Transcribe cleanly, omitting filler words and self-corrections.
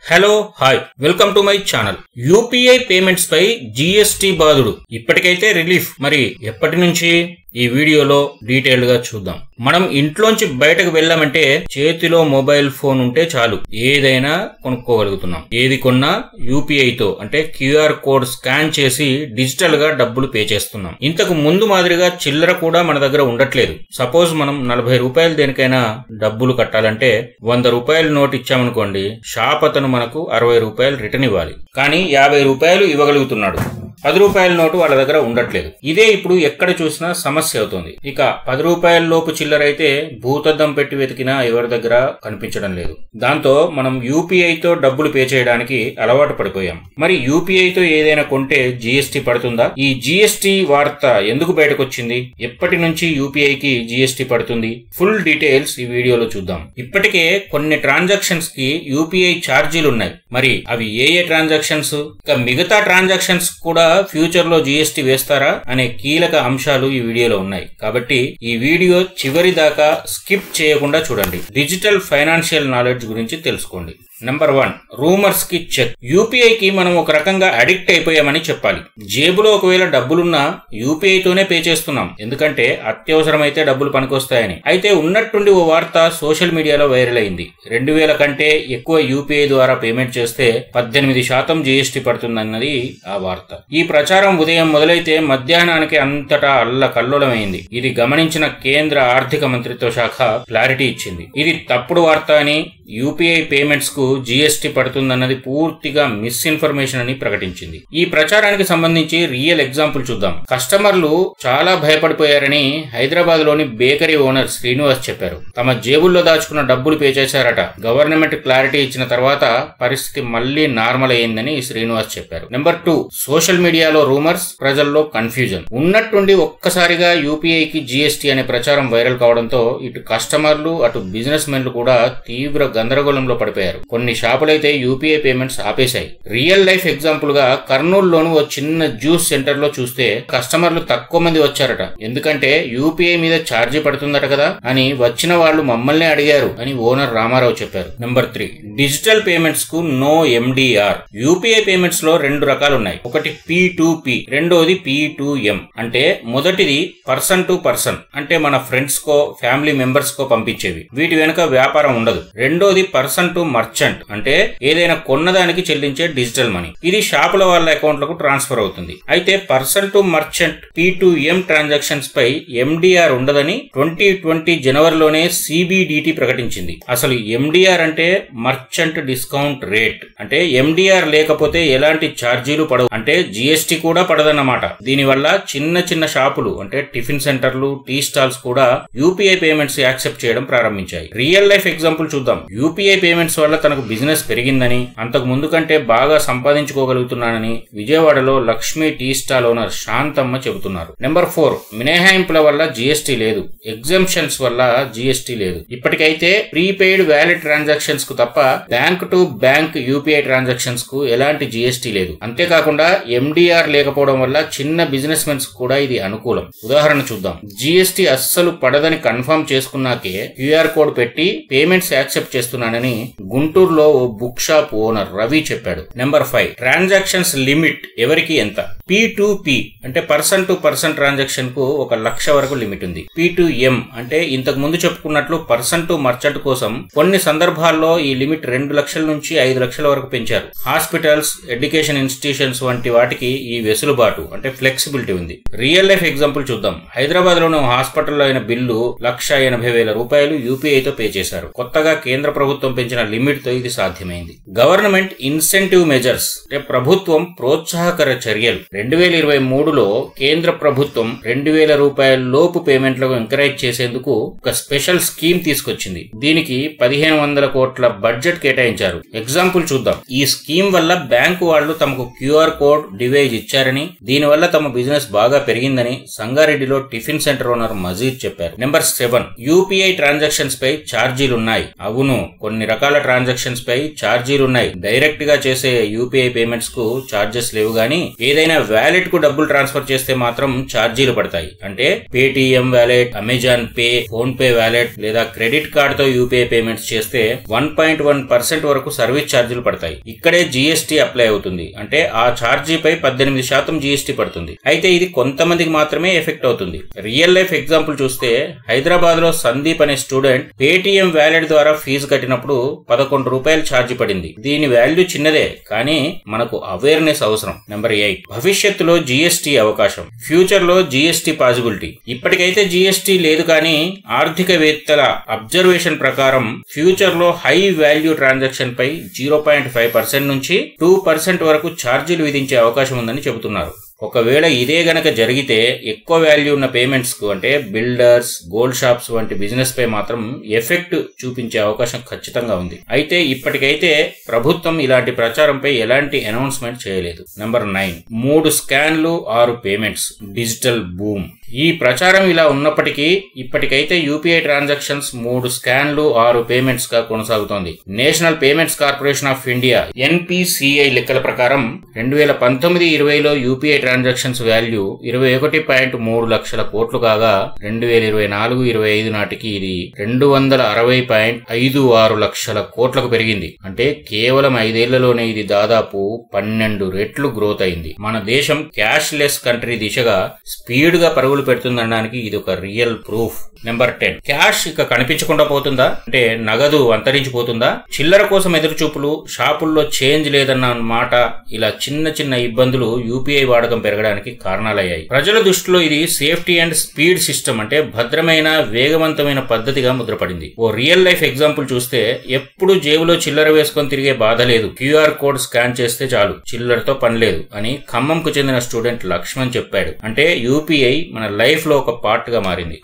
Hello hi welcome to my channel. UPI payments పై GST బాధుడు ఇప్పటికైతే రిలీఫ్. మరి ఎప్పటి నుంచి ఈ వీడియోలో డీటెయిల్డ్ గా చూద్దాం. మనం ఇంట్లోంచి బయటకు వెళ్ళామంటే చేతిలో మొబైల్ ఫోన్ ఉంటే చాలు ఏదైనా కొనుక్కోగలుగుతున్నాం. ఏది కొన్నా యూపీఐతో అంటే క్యూఆర్ కోడ్ స్కాన్ చేసి డిజిటల్ గా డబ్బులు పే చేస్తున్నాం. ఇంతకు ముందు మాదిరిగా చిల్లర కూడా మన దగ్గర ఉండట్లేదు. సపోజ్ మనం 40 రూపాయలు దేనికైనా డబ్బులు కట్టాలంటే 100 రూపాయల నోట్ ఇచ్చామనుకోండి, షాప్ అతను మనకు 60 రూపాయలు రిటర్న్ ఇవ్వాలి. కానీ 50 రూపాయలు ఇవ్వగలుగుతున్నాడు. 10 రూపాయల నోటు వాళ్ళ దగ్గర ఉండట్లేదు. ఇదే ఇప్పుడు ఎక్కడ చూసినా సమస్య అవుతుంది. ఇక 10 రూపాయల లోపు చిల్లర అయితే భూతద్దం పెట్టి వెతికినా ఎవరి దగ్గర కనిపించడం లేదు. దాంతో మనం యూపీఐతో డబ్బులు పే చేయడానికి అలవాటు పడిపోయాం. మరి యూపీఐతో ఏదైనా కొంటే జీఎస్టీ పడుతుందా? ఈ జీఎస్టీ వార్త ఎందుకు బయటకు వచ్చింది? ఎప్పటి నుంచి యూపీఐకి జీఎస్టీ పడుతుంది? ఫుల్ డీటెయిల్స్ ఈ వీడియోలో చూద్దాం. ఇప్పటికే కొన్ని ట్రాన్సాక్షన్స్ కి యూపీఐ ఛార్జీలు ఉన్నాయి. మరి అవి ఏ ట్రాన్సాక్షన్స్? ఇక మిగతా ట్రాన్సాక్షన్స్ కూడా ఫ్యూచర్ లో జీఎస్టీ వేస్తారా అనే కీలక అంశాలు ఈ వీడియోలో ఉన్నాయి. కాబట్టి ఈ వీడియో చివరి దాకా స్కిప్ చేయకుండా చూడండి. డిజిటల్ ఫైనాన్షియల్ నాలెడ్జ్ గురించి తెలుసుకోండి. నెంబర్ 1, రూమర్స్ కి చెక్. యూపీఐకి మనం ఒక రకంగా అడిక్ట్ అయిపోయామని చెప్పాలి. జేబులో ఒకవేళ డబ్బులున్నా యూపీఐతోనే పే చేస్తున్నాం. ఎందుకంటే అత్యవసరమైతే డబ్బులు పనికొస్తాయని. అయితే ఉన్నట్టుండి ఓ వార్త సోషల్ మీడియాలో వైరల్ అయింది. 2000 కంటే ఎక్కువ యూపీఐ ద్వారా పేమెంట్ చేస్తే 18% జీఎస్టీ పడుతుందన్నది ఆ వార్త. ఈ ప్రచారం ఉదయం మొదలైతే మధ్యాహ్నానికి అంతటా అల్లకల్లోలమైంది. ఇది గమనించిన కేంద్ర ఆర్థిక మంత్రిత్వ శాఖ క్లారిటీ ఇచ్చింది. ఇది తప్పుడు వార్త అని, యూపీఐ పేమెంట్స్ కు జీఎస్టీ పడుతుందన్నది పూర్తిగా మిస్ఇన్ఫర్మేషన్ అని ప్రకటించింది. ఈ ప్రచారానికి సంబంధించి రియల్ ఎగ్జాంపుల్ చూద్దాం. కస్టమర్లు చాలా భయపడిపోయారని హైదరాబాద్ లోని బేకరీ ఓనర్ శ్రీనివాస్ చెప్పారు. తమ జేబుల్లో దాచుకున్న డబ్బులు పే చేశారట. గవర్నమెంట్ క్లారిటీ ఇచ్చిన తర్వాత పరిస్థితి మళ్లీ నార్మల్ అయ్యిందని శ్రీనివాస్ చెప్పారు. నెంబర్ 2, సోషల్ మీడియాలో రూమర్స్, ప్రజల్లో కన్ఫ్యూజన్. ఉన్నట్టుండి ఒక్కసారిగా యూపీఐకి జీఎస్టీ అనే ప్రచారం వైరల్ కావడంతో ఇటు కస్టమర్లు అటు బిజినెస్ మెన్లు కూడా తీవ్ర గందరగోళంలో పడిపోయారు. కొన్ని షాపులైతే యూపీఐ పేమెంట్స్ ఆపేశాయి. రియల్ లైఫ్ ఎగ్జాంపుల్ గా కర్నూలులోను ఓ చిన్న జ్యూస్ సెంటర్ లో చూస్తే కస్టమర్లు తక్కువ మంది వచ్చారట. ఎందుకంటే యూపీఐ మీద ఛార్జీ పడుతుందట కదా అని వచ్చిన వాళ్ళు మమ్మల్ని అడిగారు అని ఓనర్ రామారావు చెప్పారు. నెంబర్ 3, డిజిటల్ పేమెంట్స్ కు నో ఎండిఆర్. యూపీఐ పేమెంట్స్ లో 2 రకాలు ఉన్నాయి. ఒకటి P2P, రెండోది P2M. అంటే మొదటిది పర్సన్ టు పర్సన్, అంటే మన ఫ్రెండ్స్ కో ఫ్యామిలీ మెంబర్స్ కో పంపించేవి. వీటి వెనుక వ్యాపారం ఉండదు. రెండోది పర్సన్ టు మర్చెంట్, అంటే ఏదైనా కొన్నదానికి చెల్లించే డిజిటల్ మనీ. ఇది షాపుల వాళ్ళ అకౌంట్లకు ట్రాన్స్ఫర్ అవుతుంది. అయితే person to merchant P2M transactions పై ఎండిఆర్ ఉండదని 2020 జనవరిలోనే సిబిడిటి ప్రకటించింది. అసలు ఎండిఆర్ అంటే మర్చెంట్ డిస్కౌంట్ రేట్. అంటే ఎండిఆర్ లేకపోతే ఎలాంటి ఛార్జీలు పడవు, అంటే జీఎస్టీ కూడా పడదన్నమాట. దీనివల్ల చిన్న చిన్న షాపులు అంటే టిఫిన్ సెంటర్లు, టీ స్టాల్స్ కూడా యూపీఐ పేమెంట్స్ యాక్సెప్ట్ చేయడం ప్రారంభించాయి. రియల్ లైఫ్ ఎగ్జాంపుల్ చూద్దాం. యూపీఐ పేమెంట్స్ వల్ల తనకు బిజినెస్ పెరిగిందని, అంతకు ముందు కంటే బాగా సంపాదించుకోగలుగుతున్నానని విజయవాడలో Lakshmi tea stall owner Shanthamma చెబుతున్నారు. నెంబర్ 4, మినహాయింపుల వల్ల జీఎస్టీ లేదు, ఎగ్జంప్షన్స్ వల్ల జీఎస్టీ లేదు. ఇప్పటికైతే ప్రీపెయిడ్ వ్యాలిడ్ ట్రాన్సాక్షన్స్ కు తప్ప bank to bank UPI transactions కు ఎలాంటి జీఎస్టీ లేదు. అంతేకాకుండా ఎండిఆర్ లేకపోవడం వల్ల చిన్న బిజినెస్ మెన్స్ కూడా ఇది అనుకూలం. ఉదాహరణ చూద్దాం. జీఎస్టీ అస్సలు పడదని కన్ఫర్మ్ చేసుకున్నాకే క్యూఆర్ కోడ్ పెట్టి పేమెంట్స్ యాక్సెప్ట్ చేస్తున్నానని గుంటూరులో ఓ బుక్ షాప్ ఓనర్ రవి చెప్పాడు. నెంబర్ 5, ట్రాన్సాక్షన్స్ లిమిట్ ఎవరికి ఎంత? P2P అంటే పర్సన్ టు పర్సన్ ట్రాన్సాక్షన్ కు 1,00,000 వరకు లిమిట్ ఉంది. P2M అంటే ఇంతకు ముందు చెప్పుకున్నట్లు పర్సన్ టు మర్చెంట్ కోసం కొన్ని సందర్భాల్లో ఈ లిమిట్ 2 లక్షల నుంచి 5 లక్షల వరకు పెంచారు. హాస్పిటల్స్, ఎడ్యుకేషన్ ఇన్స్టిట్యూషన్స్ వంటి వాటికి ఈ వెసులుబాటు అంటే ఫ్లెక్సిబిలిటీ ఉంది. రియల్ లైఫ్ ఎగ్జాంపుల్ చూద్దాం. హైదరాబాద్ లోని హాస్పిటల్లో అయిన బిల్లు 1,80,000 రూపాయలు యూపీఐతో పే చేశారు. కొత్తగా కేంద్ర ప్రభుత్వం పెంచిన లిమిట్ తో ఇది సాధ్యమైంది. గవర్నమెంట్ ఇన్సెంటివ్ మెజర్స్ అంటే ప్రభుత్వం ప్రోత్సాహకర చర్యలు. 2023లో కేంద్ర ప్రభుత్వం 2,000 రూపాయల లోపు పేమెంట్లకు ఎంకరేజ్ చేసేందుకు ఒక స్పెషల్ స్కీమ్ తీసుకొచ్చింది. దీనికి 1,500 కోట్ల బడ్జెట్ కేటాయించారు. ఎగ్జాంపుల్ చూద్దాం. ఈ స్కీమ్ వల్ల బ్యాంకు వాళ్ళు తమకు క్యూఆర్ కోడ్ డివైజ్ ఇచ్చారని, దీనివల్ల తమ బిజినెస్ బాగా పెరిగిందని సంగారెడ్డిలో టిఫిన్ సెంటర్ ఓనర్ మజీద్ చెప్పారు. నెంబర్ 7, యూపీఐ ట్రాన్సాక్షన్స్ పై ఛార్జీలున్నాయి. అవును, కొన్ని రకాల ట్రాన్సాక్షన్స్ ట్రాన్సాక్షన్స్ పై ఛార్జీలు ఉన్నాయి. డైరెక్ట్ గా చేసే యూపీఐ పేమెంట్స్ కు ఛార్జెస్ లేవు గానీ ఏదైనా వ్యాలెట్ కు డబ్బులు ట్రాన్స్ఫర్ చేస్తే మాత్రం ఛార్జీలు పడతాయి. అంటే Paytm wallet, Amazon Pay, PhonePe wallet లేదా క్రెడిట్ కార్డ్ తో యూపీఐ పేమెంట్స్ చేస్తే 1.1% వరకు సర్వీస్ ఛార్జీలు పడతాయి. ఇక్కడే జీఎస్టీ అప్లై అవుతుంది. అంటే ఆ ఛార్జీపై 18% జీఎస్టీ పడుతుంది. అయితే ఇది కొంతమందికి మాత్రమే ఎఫెక్ట్ అవుతుంది. రియల్ లైఫ్ ఎగ్జాంపుల్ చూస్తే హైదరాబాద్ లో సందీప్ అనే స్టూడెంట్ పేటిఎం వ్యాలెట్ ద్వారా ఫీజు కట్టినప్పుడు 11 రూపాయలు ఛార్జీ పడింది. దీని వాల్యూ చిన్నదే, కానీ మనకు అవేర్నెస్ అవసరం. నెంబర్ 8, భవిష్యత్తులో జీఎస్టీ అవకాశం. ఫ్యూచర్ లో జీఎస్టీ పాసిబిలిటీ. ఇప్పటికైతే జీఎస్టీ లేదు, కానీ ఆర్థికవేత్తల అబ్జర్వేషన్ ప్రకారం ఫ్యూచర్ లో హై వాల్యూ ట్రాన్సాక్షన్ పై 0.5% నుంచి 2% వరకు ఛార్జీలు విధించే అవకాశం ఉందని చెబుతున్నారు. ఒకవేళ ఇదే గనక జరిగితే ఎక్కువ వాల్యూ ఉన్న పేమెంట్స్ కు, అంటే బిల్డర్స్, గోల్డ్ షాప్స్ వంటి బిజినెస్ పై మాత్రం ఎఫెక్ట్ చూపించే అవకాశం ఖచ్చితంగా ఉంది. అయితే ఇప్పటికైతే ప్రభుత్వం ఇలాంటి ప్రచారంపై ఎలాంటి అనౌన్స్మెంట్ చేయలేదు. Number 9, 3 స్కాన్లు 6 payments, digital boom. ఈ ప్రచారం ఇలా ఉన్నప్పటికీ ఇప్పటికైతే యూపీఐ ట్రాన్సాక్షన్స్ 3 స్కాన్లు 6 పేమెంట్స్ గా కొనసాగుతోంది. National payments corporation of India NPCI లెక్కల ప్రకారం 2019-20లో యూపీఐ ట్రాన్సాక్షన్స్ వాల్యూ 21.3 లక్షల కోట్లు కాగా 2024-25 నాటికి ఇది 260.56 లక్షల కోట్లకు పెరిగింది. అంటే కేవలం 5 ఏళ్లలోనే ఇది దాదాపు 12 రెట్లు గ్రోత్ అయింది. మన దేశం క్యాష్ లెస్ కంట్రీ దిశగా స్పీడ్ గా పరుగులు పెడుతుందనడానికి ఇది ఒక రియల్ ప్రూఫ్. నెంబర్ 10, క్యాష్ ఇక కనిపించకుండా పోతుందా? అంటే నగదు అంతరించిపోతుందా? చిల్లర కోసం ఎదురుచూపులు, షాపుల్లో చేంజ్ లేదన్న మాట, ఇలా చిన్న చిన్న ఇబ్బందులు యూపీఐ వాడకం పెరగడానికి కారణాలయ్యాయి. ప్రజల దృష్టిలో ఇది సేఫ్టీ అండ్ స్పీడ్ సిస్టమ్, అంటే భద్రమైన, వేగవంతమైన పద్ధతిగా ముద్రపడింది. ఓ రియల్ లైఫ్ ఎగ్జాంపుల్ చూస్తే ఎప్పుడు జేబులో చిల్లర వేసుకొని తిరిగే బాధ లేదు. QR కోడ్ స్కాన్ చేస్తే చాలు, చిల్లరతో పని లేదు అని ఖమ్మంకు చెందిన స్టూడెంట్ లక్ష్మణ్ చెప్పాడు. అంటే యూపీఐ మన లైఫ్ లో ఒక పార్ట్ గా మారింది.